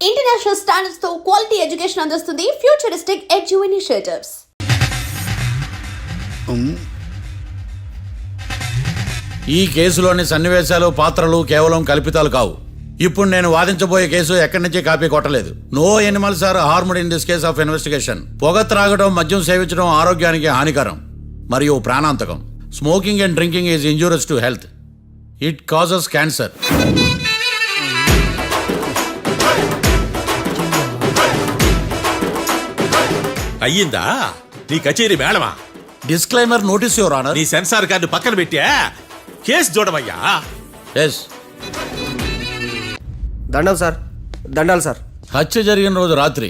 International standards తో quality education అందిస్తుంది futuristic edu initiatives. ఈ కేసులోని సన్నివేశాలు పాత్రలు కేవలం కల్పితాలు కావు. ఇప్పుడు నేను వాదించబోయే కేసు ఎక్కడి నుంచి కాపీ కొట్టలేదు. No animals are harmed in this case of investigation. పొగ త్రాగడం, మద్యం సేవించడం ఆరోగ్యానికి హానికరం మరియు ప్రాణాంతకం. Smoking and drinking is injurious to health. It causes cancer. అయ్యిందా నీ కచేరీ మేడమా? Disclaimer notice your honour. నీ సెన్సార్ కార్డు పక్కన పెట్టా కేసు చూడమయ్యా. ఎస్. దండం సార్, దండాలి సార్. హత్య జరిగిన రోజు రాత్రి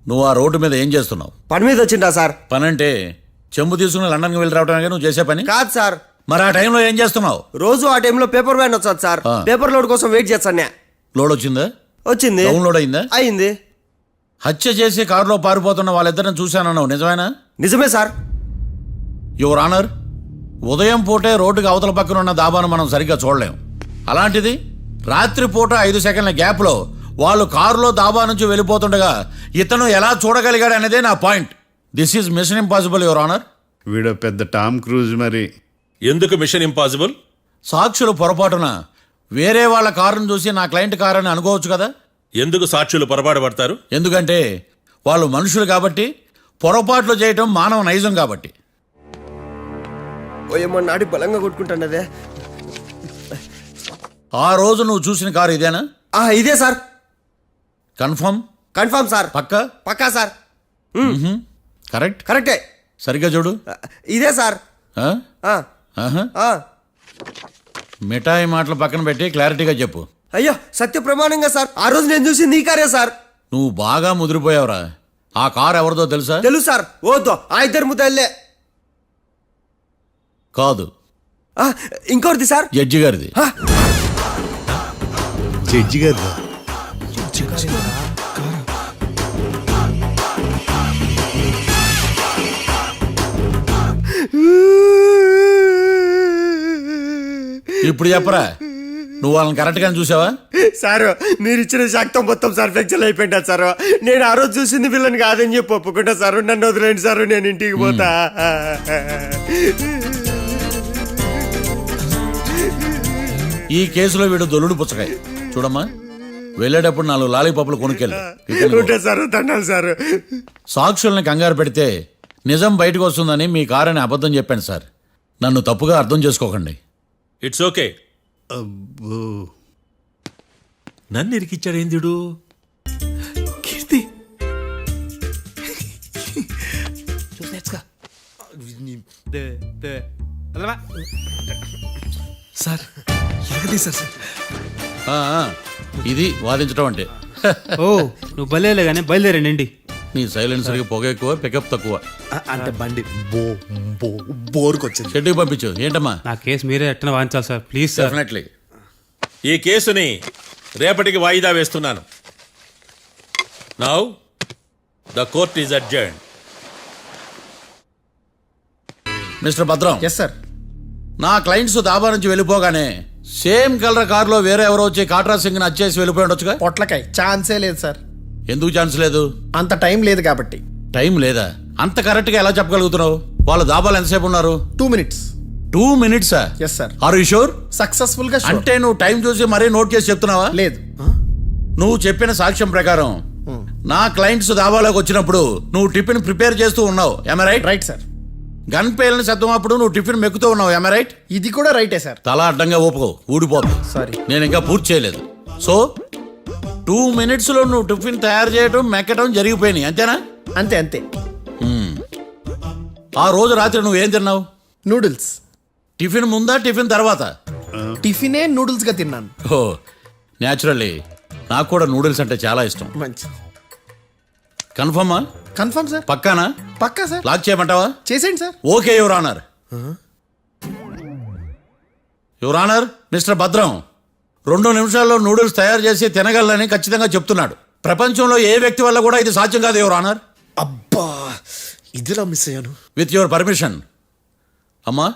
నువ్వు ఆ రోడ్డు మీద ఏం చేస్తున్నావు? పని మీద వచ్చిందా సార్? పని అంటే చెంబు తీసుకుని లండన్కి వెళ్ళి రావడానికి నువ్వు చేసే పని కాదు సార్. మరి ఆ టైంలో ఏం చేస్తున్నావు? రోజు ఆ టైంలో పేపర్ వ్యాన్ వచ్చాది సార్. పేపర్ లోడ్ కోసం వెయిట్ చేస్తాను. లోడ్ వచ్చిందా? వచ్చింది. డౌన్లోడ్ అయిందా? అయింది. హత్య చేసి కారులో పారిపోతున్న వాళ్ళిద్దరిని చూశానన్నావు, నిజమేనా? నిజమే సార్. యువర్ ఆనర్, ఉదయం పూటే రోడ్డుకి అవతల పక్కన ఉన్న దాబాను మనం సరిగ్గా చూడలేం. అలాంటిది రాత్రి పూట 5 సెకండ్ల గ్యాప్లో వాళ్ళు కారులో దాబా నుంచి వెళ్ళిపోతుండగా ఇతను ఎలా చూడగలిగాడు అనేదే నా point. This is mission impossible your honour. వీడు పెద్ద టామ్ క్రూజ్ మరి. ఎందుకు మిషన్ ఇంపాసిబుల్? సాక్షులు పొరపాటున వేరే వాళ్ళ కారును చూసి నా క్లయింట్ కారు అని అనుకోవచ్చు కదా. ఎందుకు సాక్షులు పొరపాటు పడతారు? ఎందుకంటే వాళ్ళు మనుషులు కాబట్టి, పొరపాట్లు చేయటం మానవ నైజం కాబట్టి. ఓయమ్మ నాడి బలంగా కొట్టుకుంటానదే. ఆ రోజు నువ్వు చూసిన కారు ఇదేనా? ఇదే సార్. కన్ఫర్మ్? Confirm sir. పక్కా? పక్కా సార్. కరెక్ట్? కరెక్టే. సరిగ్గా చూడు. ఇదే సార్. ఆ? ఆ. ఆహా. మిఠాయి మాటలు పక్కన పెట్టి క్లారిటీగా చెప్పు. అయ్యో సత్య ప్రమాణంగా సార్, ఆ రోజు నేను చూసి నీ కారే సార్. నువ్వు బాగా ముదిరిపోయావురా. ఆ కారు ఎవరిదో తెలుసా? తెలుసు సార్. ఓతో ఆ ఇద్దరు ముద్దల్లే. కాదు, ఇంకోటిది సార్. జడ్జి గారిది. జడ్జి గారు ఇప్పుడు చెప్పరా, నువ్వు వాళ్ళని కరెక్ట్ గానే చూసావా? సారు మీరు ఇచ్చిన శాక్తం మొత్తం సార్ ఫ్రాక్చర్ అయిపోయింటా సార్. నేను ఆ రోజు చూసింది వీళ్ళని కాదని చెప్పి ఒప్పుకుంటా సార్. నన్ను వదిలేండి సార్, నేను ఇంటికి పోతా. ఈ కేసులో వీడు దొల్లుడు పుచ్చకాయ. చూడమ్మా, వెళ్ళేటప్పుడు 4 లాలీపాపులు కొనుక్కెళ్ళు. ఉంటా సార్, దండాలి సార్. సాక్షుల్ని కంగారు పెడితే నిజం బయటకు వస్తుందని మీ కారని అబద్ధం చెప్పాను సార్. నన్ను తప్పుగా అర్థం చేసుకోకండి. It's okay. నన్ను ఇరికిచ్చాడు ఏందిడు? కీర్తి సార్ ఎరగదీశారు సార్. ఆ, ఇది వాదించడం అంటే. ఓ నువ్వు బలేలే కానీ బయలుదేరండి. నీ సైలెన్సర్కి పొగ ఎక్కువ, పికప్ తక్కువ. అంటే బండి బోర్కి వచ్చింది. షెడ్యూల్ పంపించు. ఏంటమ్మా? నా కేసు మీరే ఎట్టన వాయించాలి సార్, ప్లీజ్ సార్. డెఫినెట్లీ. ఈ కేసుని రేపటికి వాయిదా వేస్తున్నాను. Now the court is adjourned. Mister Bhadram. Yes sir. నా క్లయింట్స్ దాబా నుంచి వెళ్ళిపోగానే సేమ్ కలర్ కారులో వేరే ఎవరో వచ్చి కాట్రా సింగ్ ని వచ్చేసి వెళ్ళిపోయి ఉండొచ్చుగా. పొట్లకాయ ఛాన్సే లేదు సార్. ఎందుకు ఛాన్స్ లేదు? అంత టైం లేదు కాబట్టి. టైం లేదా? అంత కరెక్ట్ గా ఎలా చెప్పగలుగుతున్నావు? వాళ్ళు దాబాలు ఎంతసేపు ఉన్నారు? 2 minutes. 2 minutes? Yes sir. Are you sure? Successful గా sure. అంటే నువ్వు టైం చూసి మరీ నోట్ చేసి చెప్తున్నావా? లేదు. నువ్వు చెప్పిన సాక్ష్యం ప్రకారం నా క్లయింట్స్ దాబాలోకి వచ్చినప్పుడు నువ్వు టిఫిన్ ప్రిపేర్ చేస్తూ ఉన్నావు. Am I right? Right sir. Gun పేలిన శబ్దం అప్పుడు నువ్వు టిఫిన్ మెక్కుతూ ఉన్నావు. Am I right? ఇది కూడా రైటే సార్. తల అడ్డంగా ఊపుకో, ఊడిపోతుంది. సారీ. నేను ఇంకా పూర్తి చేయలేదు. సో 2 minutes లో నువ్వు టిఫిన్ తయారు చేయడం, మెక్కడం జరిగిపోయినాయి, అంతేనా? అంతే అంతే. ఆ రోజు రాత్రి నువ్వేం తిన్నావు? నూడిల్స్. టిఫిన్ ముందా, టిఫిన్ తర్వాత? టిఫినే నూడిల్స్ గా తిన్నాను. ఓ న్యాచురల్లీ నాకు కూడా నూడిల్స్ అంటే చాలా ఇష్టం. మంచి. కన్ఫర్మా? Confirm sir. పక్కానా? పక్కా సార్. లాక్ చేయమంటావా? చేసేయండి sir. Okay your honour. Your honour, mister Bhadram 2 నిమిషాల్లో నూడిల్స్ తయారు చేసి తినగలని ఖచ్చితంగా చెప్తున్నాడు. ప్రపంచంలో ఏ వ్యక్తి వల్ల కూడా ఇది సాధ్యం కాదు యువర్ ఆనర్. అబ్బా ఇదిలా మిస్ అయ్యాను. With your permission. అమ్మా,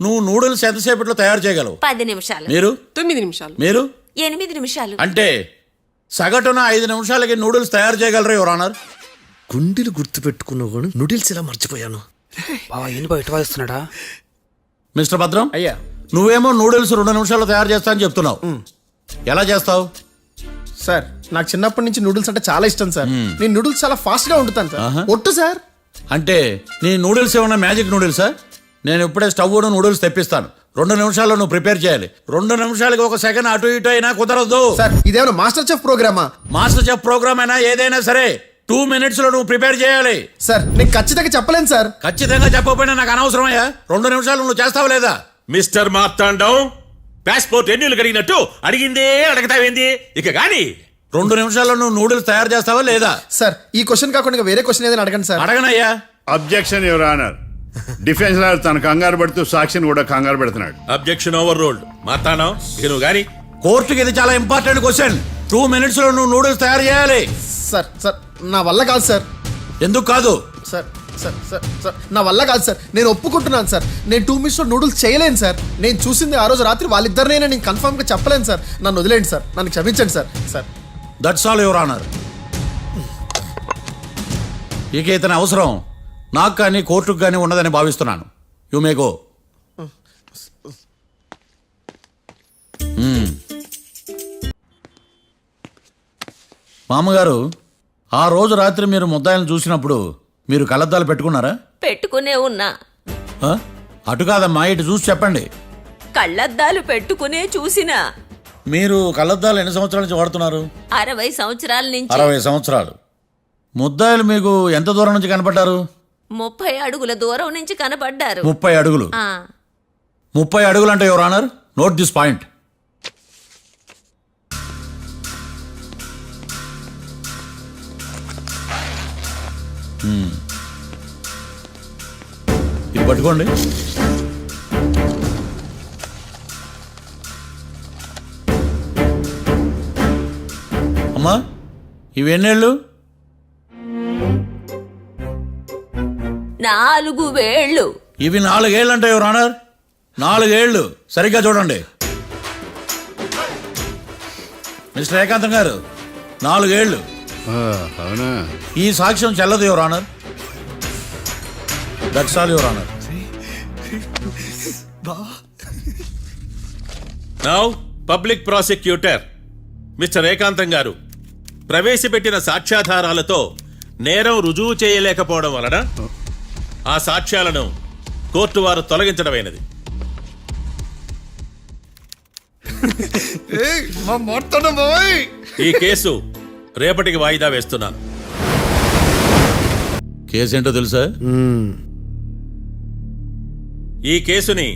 నువ్వు నూడిల్స్ ఎంతసేపట్లో తయారు చేయగలవు? 10 నిమిషాలు. మీరు? 9 నిమిషాలు. మీరు? 8 నిమిషాలు. అంటే సగటున 5 నిమిషాలకి నూడిల్స్ తయారు చేయగలరు యువర్ ఆనర్. గుండెలు గుర్తు పెట్టుకున్నావు కానీ నూడిల్స్ ఇలా మర్చిపోయాను. బావా ఏంటి బావ ఇటు వాయిస్తున్నాడా? మిస్టర్ భద్రం, అయ్యా నువ్వేమో నూడిల్స్ 2 నిమిషాల్లో తయారు చేస్తా అని చెప్తున్నావు. ఎలా చేస్తావు? సార్ నాకు చిన్నప్పటి నుంచి నూడిల్స్ అంటే చాలా ఇష్టం సార్. నేను నూడిల్స్ చాలా ఫాస్ట్ గా వండుతాను సార్. ఒట్టు సార్. అంటే నీ నూడిల్స్ ఏమన్నా మ్యాజిక్ నూడిల్సా? నేను ఇప్పుడే స్టవ్ నూడిల్స్ తెప్పిస్తాను. 2 నిమిషాల్లో నువ్వు ప్రిపేర్ చేయాలి. 2 నిమిషాలకి 1 సెకండ్ అటు ఇటు అయినా కుదరదు. సార్ ఇదేమైనా మాస్టర్ చెఫ్ ప్రోగ్రామా? మాస్టర్ చెఫ్ ప్రోగ్రామ్ అయినా ఏదైనా సరే 2 మినిట్స్ లో నువ్వు ప్రిపేర్ చేయాలి. సార్ నేను ఖచ్చితంగా చెప్పలేను సార్. ఖచ్చితంగా చెప్పకపోయినా నాకు అనవసరమయ్యా. 2 నిమిషాలు నువ్వు చేస్తావు లేదా? మిస్టర్ మార్తాండం, పాస్పోర్ట్ ఎన్నిలు కడిగినట్టు అడిగిందే అడగతావేంది? ఇక గాని 2 నిమిషాల్లో నువ్వు నూడిల్స్ తయారు చేస్తావా లేదా? సార్ ఈ క్వశ్చన్ కాకుండా ఇంకా వేరే క్వశ్చన్ ఏదైనా అడగండి సార్. అడగనయ్యా. Objection your honour. Defence lawyer తన కంగారు పడుతూ సాక్షిని కూడా కంగారు పెడుతున్నాడు. Objection over ruled. మార్తాండం, ఇక నువ్వు గాని కోర్టుకి ఇది చాలా ఇంపార్టెంట్ క్వశ్చన్. 2 మినిట్స్ లో నువ్వు నూడిల్స్ తయారు చేయాలి. సార్ సార్ నా వల్ల కాదు సార్. ఎందుకు కాదు? సార్ సార్ సార్ సార్ నా వల్ల కాదు సార్. నేను ఒప్పుకుంటున్నాను సార్. నేను 2 మినిట్స్లో నూడిల్స్ చేయలేను సార్. నేను చూసింది ఆ రోజు రాత్రి వాళ్ళిద్దరినైనా నేను కన్ఫర్మ్గా చెప్పలేను సార్. నన్ను వదిలేండి సార్. నన్ను క్షమించండి sir. Sir that's all your honour. ఇక ఇతని అవసరం నాకు కానీ కోర్టుకు కానీ ఉండదని భావిస్తున్నాను. You may go. మామగారు, ఆ రోజు రాత్రి మీరు ముద్దాయిలను చూసినప్పుడు మీరు కళ్ళద్దాలు పెట్టుకున్నారా? పెట్టుకునే ఉన్నా. ఆ? అటు కాదమ్మా, ఇటు చూసి చెప్పండి. కళ్ళద్దాలు పెట్టుకునే చూసినా. మీరు కళ్ళద్దాలు ఎన్ని సంవత్సరాల నుంచి వాడుతున్నారు? 60 సంవత్సరాల నుంచి. 60 సంవత్సరాలు. ముద్దాయిలు మీకు ఎంత దూరం నుంచి కనపడ్డారు? 30 అడుగుల దూరం నుంచి కనపడ్డారు. 30 అడుగులు. 30 అడుగులు అంటే your honour, note this point. ఇది పట్టుకోండి. అమ్మా, ఇవి ఎన్నేళ్ళు? 4 వేళ్ళు. ఇవి 4 ఏళ్ళు అంటే యువర్ ఆనర్, 4 ఏళ్ళు. సరిగ్గా చూడండి మిస్టర్ ఏకాంతం గారు, 4 ఏళ్ళు. అవునా? ఈ సాక్ష్యం చెల్లదు your honour. That's all your honour. Now public prosecutor mister ఏకాంతం గారు ప్రవేశపెట్టిన సాక్ష్యాధారాలతో నేరం రుజువు చేయలేకపోవడం వలన ఆ సాక్ష్యాలను కోర్టు వారు తొలగించడమైనది. ఈ కేసు రేపటికి వాయిదా వేస్తున్నాను. కేసు ఏంటో తెలుసా? ఈ కేసుని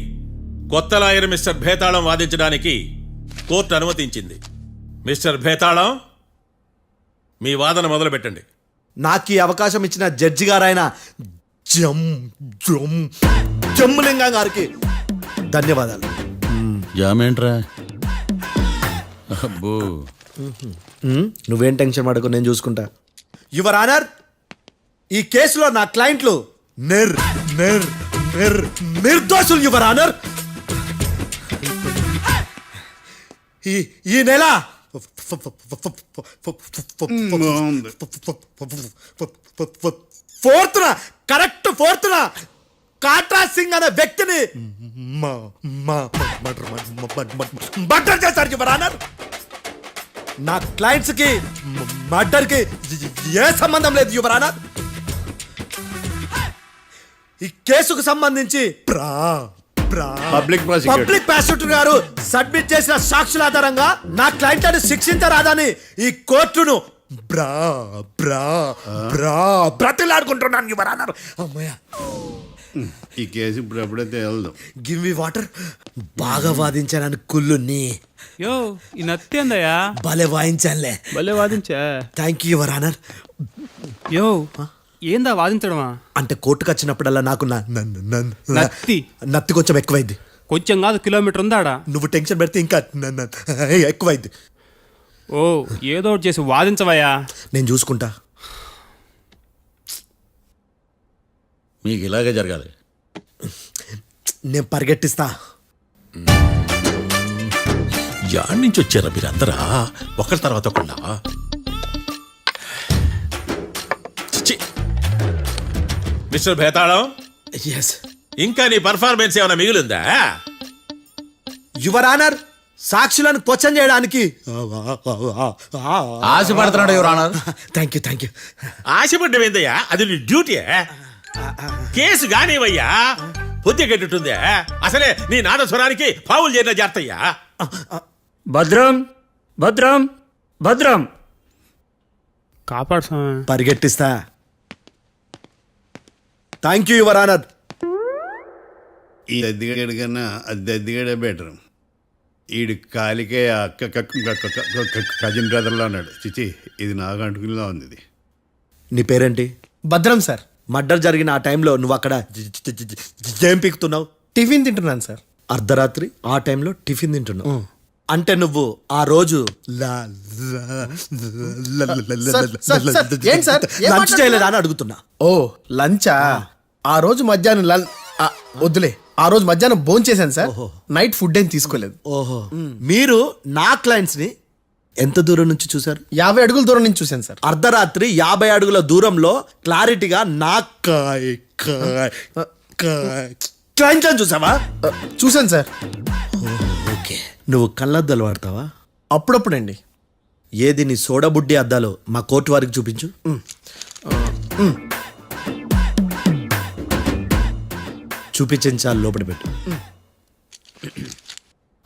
కొత్త లాయర్ మిస్టర్ భేతాళం వాదించడానికి కోర్టు అనుమతించింది. మిస్టర్ భేతాళం, మీ వాదన మొదలు పెట్టండి. నాకు ఈ అవకాశం ఇచ్చిన జడ్జి గారైన జమ్ములింగం గారికి ధన్యవాదాలు. జామేంట్రా? అబ్బో, నువ్వేం టెన్షన్ పడకు, నేను చూసుకుంటా. యువర్ ఆనర్, ఈ కేసులో నా క్లయింట్లు నిర్దోషులు యువర్ ఆనర్. ఈ నెల ఫోర్త్న కాట్రా సింగ్ అనే వ్యక్తిని మర్డర్ చేశారు యువర్ ఆనర్. నా క్లయింట్స్ కి మర్డర్ కి ఏ సంబంధం లేదు యువర్ ఆనర్. ఈ కేసుకు సంబంధించి పబ్లిక్ పబ్లిక్ ప్రాసిక్యూటర్ గారు సబ్మిట్ చేసిన సాక్షుల ఆధారంగా నా క్లయింట్లను శిక్షించరాదని ఈ కోర్టును బ్రతిలాడుకుంటున్నాను యువర్ ఆనర్. అమ్మయ్య, ఈ కేసు ఇప్పుడు ఎప్పుడైతే వెళ్దాం. Give me water. బాగా వాదించానని కుళ్ళుని యో ఈ నత్తేందయ్యా? భలే వాయించానులే. భలే వాదించా. Thank you your honour. యో ఏందా వాదించడమా? అంటే కోర్టుకు వచ్చినప్పుడల్లా నాకు నత్తి కొంచెం ఎక్కువైంది. కొంచెం కాదు, కిలోమీటర్ ఉందాడా. నువ్వు టెన్షన్ పెడితే ఇంకా ఎక్కువైంది. ఓ ఏదో ఒకటి చేసి వాదించవయ్యా. నేను చూసుకుంటా. మీకు ఇలాగే జరగాలి. నేను పరిగెట్టిస్తా. యాడ్ నుంచి వచ్చారా మీరందరా ఒకరి తర్వాత ఒకళ్ళ మిస్టర్ భేతాళం, ఎస్ ఇంకా నీ పర్ఫార్మెన్స్ ఏమైనా మిగిలిందా? యువర్ ఆనర్, సాక్షులను క్వశ్చన్ చేయడానికి ఆశపడుతున్నాడు యువర్ ఆనర్. థ్యాంక్ యూ ఆశపడ్డమేందయ్యా, అది నీ డ్యూటీ. కేసు గానివయ్యా, పొద్దు గట్టుందే. అసలే నీ నాదస్వరానికి పావులు చేరిన జాతయ్యా. భద్రం భద్రం భద్రం. కాపాడు స్వామి. పరిగెట్టిస్తా. Thank you your honour. ఈ దద్దిగడి కన్నా అది దద్దిగడే బెటర్. ఈడు కాలికే కజిన్ బ్రదర్లో ఉన్నాడు. చిచి, ఇది నాకు అంటుకునిలా ఉంది. ఇది నీ పేరేంటి? భద్రం సార్. మర్డర్ జరిగిన ఆ టైంలో నువ్వు అక్కడ ఏం పీకుతున్నావు? టిఫిన్ తింటున్నాను సార్. అర్ధరాత్రి ఆ టైంలో టిఫిన్ తింటున్నావు అంటే నువ్వు ఆ రోజు లంచ్ చేయలేదా అని అడుగుతున్నా. ఓ లంచా? ఆ రోజు మధ్యాహ్నం వద్దులే, ఆ రోజు మధ్యాహ్నం భోజనం చేశాను సార్. నైట్ ఫుడ్ ఏం తీసుకోలేదు. ఓహో, మీరు నా క్లయింట్స్ ని ఎంత దూరం నుంచి చూశారు? 50 అడుగుల దూరం నుంచి చూశాను సార్. అర్ధరాత్రి 50 అడుగుల దూరంలో క్లారిటీగా నా క్లయింట్ అని చూసావా? చూశాను సార్. ఓకే, నువ్వు కళ్ళద్దాలు వాడతావా? అప్పుడప్పుడండి. ఏది నీ సోడా బుడ్డి అద్దాలు మా కోర్టు వారికి చూపించు. చూపించాలి, లోపల పెట్టు.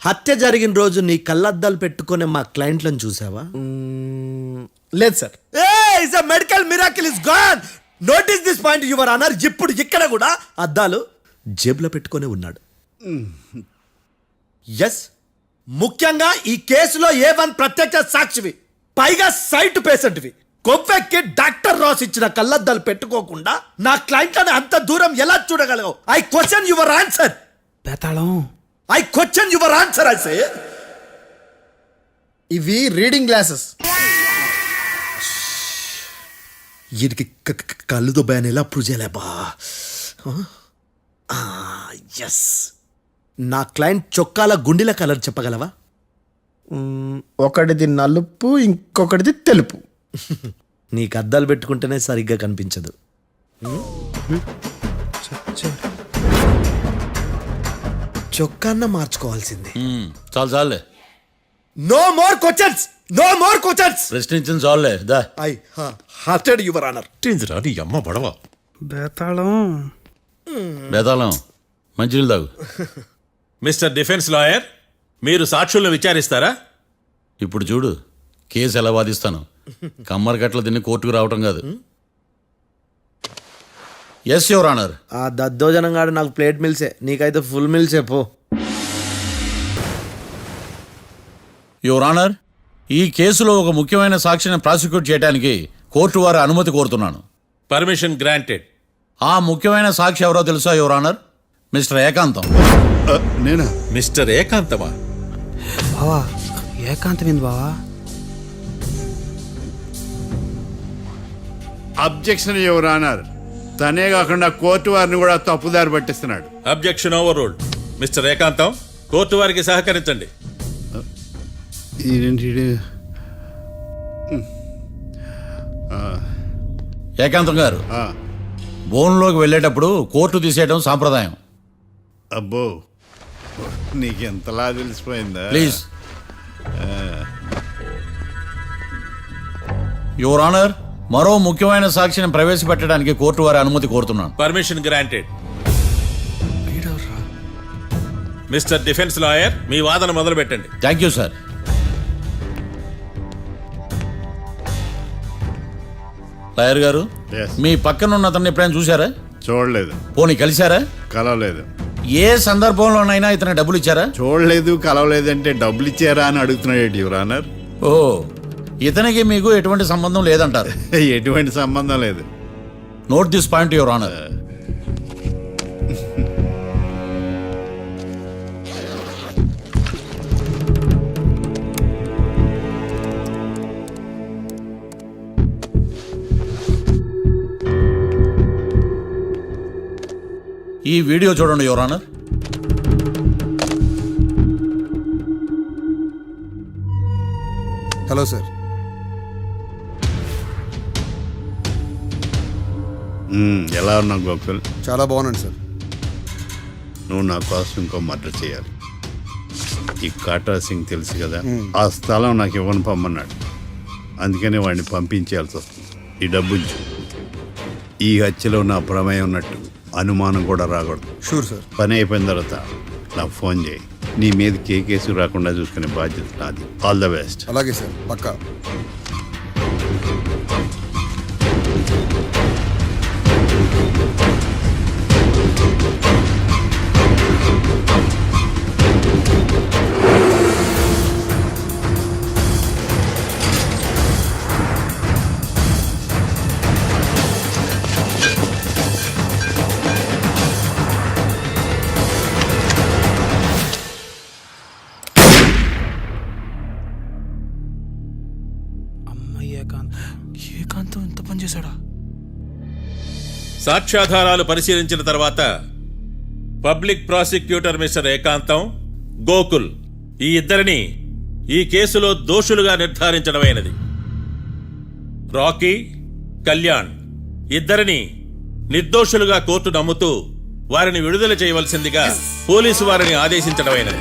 హత్య జరిగిన రోజు నీ కళ్ళద్దాలు పెట్టుకునే మా క్లయింట్లను చూసావా? లేదు sir. Medical miracle is gone. Notice this point your honour. ఇప్పుడు ఇక్కడ కూడా అద్దాలు జేబులో పెట్టుకొని ఉన్నాడు. ఎస్, ముఖ్యంగా ఈ కేసులో A1 ప్రత్యక్ష సాక్షివి, పైగా సైట్ పేషెంట్వి. కొవ్వెక్కి డాక్టర్ రాస్ ఇచ్చిన కళ్ళద్దాలు పెట్టుకోకుండా నా క్లయింట్లను అంత దూరం ఎలా చూడగలవు? I question your answer. బేతాళం. I question your answer. I say ఇవి రీడింగ్ గ్లాసెస్. వీడికి కళ్ళు దుబ్బాయని ఎలా ప్రూవ్ చేయలేబా? ఎస్, నా క్లయింట్ చొక్కాల గుండెల కలర్ చెప్పగలవా? ఒకటిది నలుపు, ఇంకొకటిది తెలుపు. నీకు అద్దాలు పెట్టుకుంటేనే సరిగ్గా కనిపించదు. చొక్కాన్న మార్చుకోవాల్సింది. చాలు చాలులే, no more questions, no more questions. ప్రశ్నించింది చాలులే. దా ఐ హార్టెడ్ యువర్ ఆనర్. నీ అమ్మ బడవ. బేతాళం. బేతాళం, మంచినీళ్ళు తాగు. మిస్టర్ డిఫెన్స్ లాయర్, మీరు సాక్షులను విచారిస్తారా? ఇప్పుడు చూడు కేసు ఎలా వాదిస్తాను. కమ్మరి గట్ల తిని కోర్టుకు రావటం కాదు. Yes your honour. ఆ దద్దోజనం గాడు నాకు ప్లేట్ మిల్సే, నీకైతే ఫుల్ మిల్సే పో. యువర్ ఆనర్, ఈ కేసులో ఒక ముఖ్యమైన సాక్షిని ప్రాసిక్యూట్ చేయడానికి కోర్టు వారి అనుమతి కోరుతున్నాను. Permission granted. ఆ ముఖ్యమైన సాక్షి ఎవరో తెలుసా యువర్ ఆనర్? మిస్టర్ ఏకాంతం. నేనా? మిస్టర్ ఏకాంతమా? బావా ఏకాంతమైంది బావా. Objection your honour. తనే కాకుండా కోర్టు వారిని కూడా తప్పుదారి పట్టిస్తున్నాడు. Objection overruled. Mister Ekantham, court వారికి సహకరించండి. ఏకాంతం గారు, బోన్లోకి వెళ్ళేటప్పుడు కోర్టు తీసేయడం సాంప్రదాయం. అబ్బో, నీకెంతలా తెలిసిపోయిందా? ప్లీజ్. యువర్ ఆనర్, మరో ముఖ్యమైన సాక్షిని ప్రవేశపెట్టడానికి కోర్టు వారి అనుమతి కోరుతున్నాను. Permission granted. Mister defence lawyer, మీ వాదన మొదలు పెట్టండి. Thank you sir. లాయర్ గారు, Yes. మీ పక్కన ఉన్న అతన్ని ఎప్పుడైనా చూసారా? చూడలేదు. పోనీ కలిశారా? కలవలేదు. ఏ సందర్భంలోనైనా ఇతను డబ్బులు ఇచ్చారా? చూడలేదు, కలవలేదంటే డబ్బులు ఇచ్చారా అని అడుగుతున్నాడు యువర్ ఆనర్. ఓ, ఇతనికి మీకు ఎటువంటి సంబంధం లేదంటారు. ఎటువంటి సంబంధం లేదు. Note this point your honour. ఈ వీడియో చూడండి యువర్ ఆనర్. Hello sir. ఎలా ఉన్నావు గోకుల్? చాలా బాగున్నాను సార్. నువ్వు నా కోసం ఇంకో మర్డర్ చేయాలి. ఈ కాటా సింగ్ తెలుసు కదా, ఆ స్థలం నాకు ఇవ్వని పమ్మన్నాడు. అందుకని వాడిని పంపించాల్సి వస్తుంది. ఈ డబ్బు ఉంచు. ఈ హత్యలో నా ప్రమేయం ఉన్నట్టు అనుమానం కూడా రాకూడదు. Sure sir. పని అయిపోయిన తర్వాత నాకు ఫోన్ చేయి. నీ మీద కేసు రాకుండా చూసుకునే బాధ్యత నాది. All the best. అలాగే సార్, పక్కా. అమ్మ ఏకాంతం ఇంత పని చేశాడా? సాక్ష్యాధారాలు పరిశీలించిన తర్వాత పబ్లిక్ ప్రాసిక్యూటర్ మిస్టర్ ఏకాంతం, గోకుల్ ఈ ఇద్దరిని ఈ కేసులో దోషులుగా నిర్ధారించడమైనది. రాకీ, కళ్యాణ్ ఇద్దరిని నిర్దోషులుగా కోర్టు నమ్ముతూ వారిని విడుదల చేయవలసిందిగా పోలీసు వారిని ఆదేశించడమైనది.